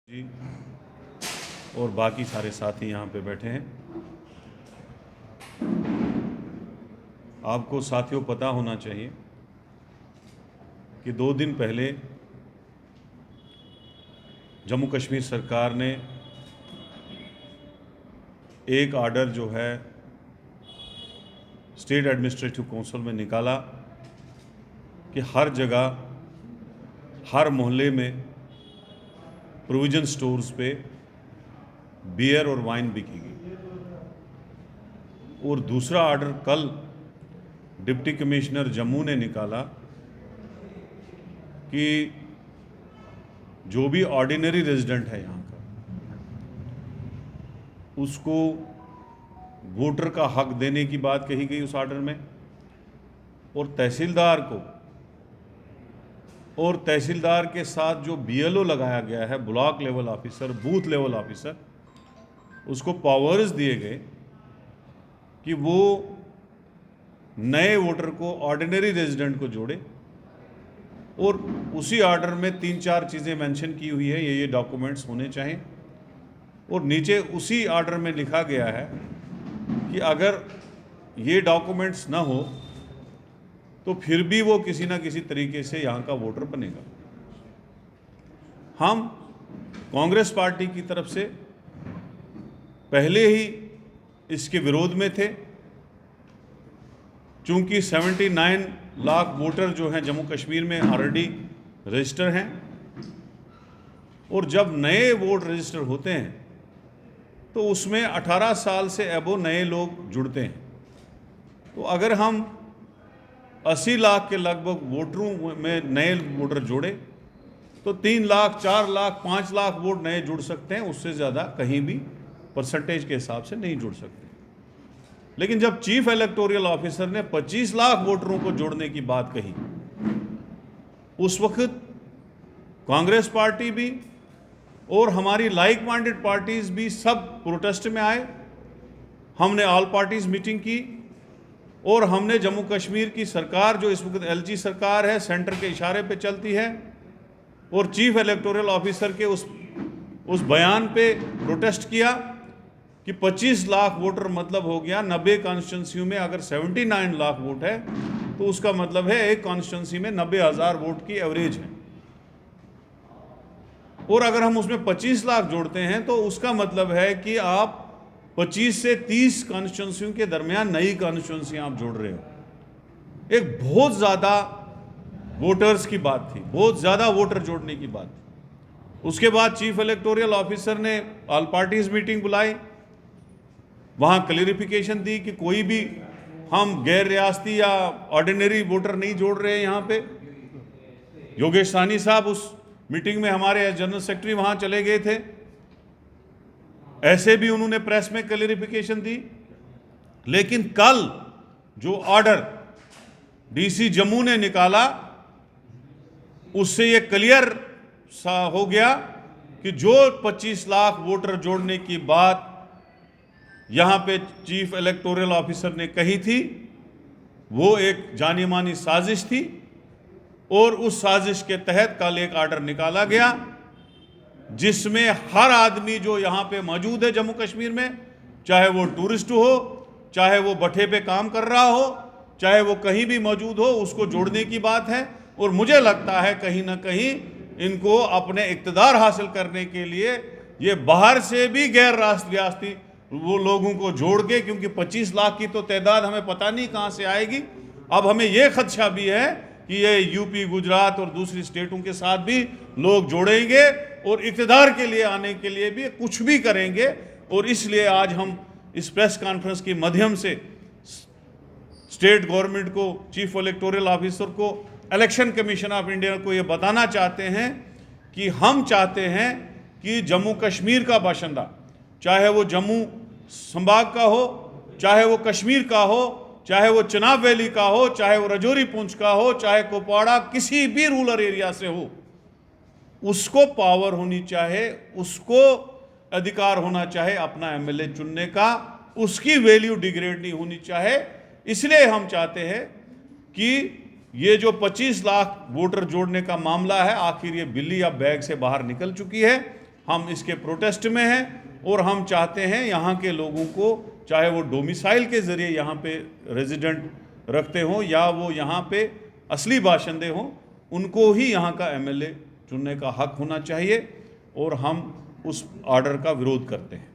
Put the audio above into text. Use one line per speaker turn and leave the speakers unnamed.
जी और बाकी सारे साथी यहाँ पे बैठे हैं। आपको साथियों पता होना चाहिए कि 2 दिन पहले जम्मू कश्मीर सरकार ने एक आर्डर जो है स्टेट एडमिनिस्ट्रेटिव काउंसिल में निकाला कि हर जगह, हर मोहल्ले में प्रोविजन स्टोर्स पे बियर और वाइन बिकेगी। और दूसरा आर्डर कल डिप्टी कमिश्नर जम्मू ने निकाला कि जो भी ऑर्डिनरी रेजिडेंट है यहाँ का, उसको वोटर का हक देने की बात कही गई उस आर्डर में। और तहसीलदार के साथ जो बीएलओ लगाया गया है, block level officer, booth level officer, उसको पावर्स दिए गए कि वो नए वोटर को, ऑर्डिनरी रेजिडेंट को जोड़े। और उसी आर्डर में 3-4 चीज़ें मेंशन की हुई है, ये डॉक्यूमेंट्स होने चाहिए। और नीचे उसी आर्डर में लिखा गया है कि अगर ये डॉक्यूमेंट्स ना हो तो फिर भी वो किसी ना किसी तरीके से यहाँ का वोटर बनेगा। हम कांग्रेस पार्टी की तरफ से पहले ही इसके विरोध में थे, चूंकि 79 लाख वोटर जो हैं जम्मू कश्मीर में ऑलरेडी रजिस्टर हैं। और जब नए वोट रजिस्टर होते हैं तो उसमें 18 साल से अबो नए लोग जुड़ते हैं। तो अगर हम 80 लाख के लगभग वोटरों में नए वोटर जोड़े तो 3 लाख, 4 लाख, 5 लाख वोट नए जुड़ सकते हैं। उससे ज़्यादा कहीं भी परसेंटेज के हिसाब से नहीं जुड़ सकते। लेकिन जब चीफ इलेक्टोरल ऑफिसर ने 25 लाख वोटरों को जोड़ने की बात कही, उस वक्त कांग्रेस पार्टी भी और हमारी लाइक माइंडेड पार्टीज भी सब प्रोटेस्ट में आए। हमने ऑल पार्टीज मीटिंग की और हमने जम्मू कश्मीर की सरकार, जो इस वक्त एलजी सरकार है, सेंटर के इशारे पे चलती है, और चीफ इलेक्टोरल ऑफिसर के उस बयान पे प्रोटेस्ट किया कि 25 लाख वोटर मतलब हो गया 90 कॉन्स्टिट्यूंसियों में। अगर 79 लाख वोट है तो उसका मतलब है एक कॉन्स्टिट्यूंसी में 90,000 वोट की एवरेज है। और अगर हम उसमें 25 लाख जोड़ते हैं तो उसका मतलब है कि आप 25 से 30 कॉन्स्टिट्यूंसियों के दरमियान नई कॉन्स्टिट्यूंसी आप जोड़ रहे हो। एक बहुत ज़्यादा वोटर्स की बात थी, बहुत ज़्यादा वोटर जोड़ने की बात थी। उसके बाद चीफ इलेक्टोरल ऑफिसर ने ऑल पार्टीज मीटिंग बुलाई, वहाँ क्लियरिफिकेशन दी कि कोई भी हम गैर रियासती या ऑर्डिनरी वोटर नहीं जोड़ रहे हैं यहाँ पे। योगेश साहनी साहब उस मीटिंग में, हमारे जनरल सेक्रेटरी वहाँ चले गए थे, ऐसे भी उन्होंने प्रेस में क्लियरिफिकेशन दी। लेकिन कल जो ऑर्डर डीसी जम्मू ने निकाला, उससे ये क्लियर सा हो गया कि जो 25 लाख वोटर जोड़ने की बात यहां पे चीफ इलेक्टोरल ऑफिसर ने कही थी, वो एक जानी मानी साजिश थी। और उस साजिश के तहत कल एक ऑर्डर निकाला गया जिसमें हर आदमी जो यहां पे मौजूद है जम्मू कश्मीर में, चाहे वो टूरिस्ट हो, चाहे वो भट्ठे पे काम कर रहा हो, चाहे वो कहीं भी मौजूद हो, उसको जोड़ने की बात है। और मुझे लगता है कहीं ना कहीं इनको अपने इक़्तिदार हासिल करने के लिए ये बाहर से भी गैर रियासती वो लोगों को जोड़ के, क्योंकि 25 लाख की तो तादाद हमें पता नहीं कहाँ से आएगी। अब हमें ये खदशा भी है कि ये यूपी, गुजरात और दूसरी स्टेटों के साथ भी लोग जोड़ेंगे और इक़्तिदार के लिए आने के लिए भी कुछ भी करेंगे। और इसलिए आज हम इस प्रेस कॉन्फ्रेंस के माध्यम से स्टेट गवर्नमेंट को, चीफ इलेक्टोरल ऑफिसर को, इलेक्शन कमीशन ऑफ इंडिया को ये बताना चाहते हैं कि हम चाहते हैं कि जम्मू कश्मीर का बाशिंदा, चाहे वो जम्मू संभाग का हो, चाहे वो कश्मीर का हो, चाहे वो चिनाब वैली का हो, चाहे वो रजौरी पुंछ का हो, चाहे कुपवाड़ा किसी भी रूरल एरिया से हो, उसको पावर होनी चाहिए, उसको अधिकार होना चाहिए अपना एमएलए चुनने का, उसकी वैल्यू डिग्रेड नहीं होनी चाहिए। इसलिए हम चाहते हैं कि ये जो 25 लाख वोटर जोड़ने का मामला है, आखिर ये बिल्ली अब बैग से बाहर निकल चुकी है। हम इसके प्रोटेस्ट में हैं और हम चाहते हैं यहाँ के लोगों को, चाहे वो डोमिसाइल के ज़रिए यहाँ पे रेजिडेंट रखते हों या वो यहाँ पे असली बाशिंदे हों, उनको ही यहाँ का एमएलए चुनने का हक होना चाहिए और हम उस ऑर्डर का विरोध करते हैं।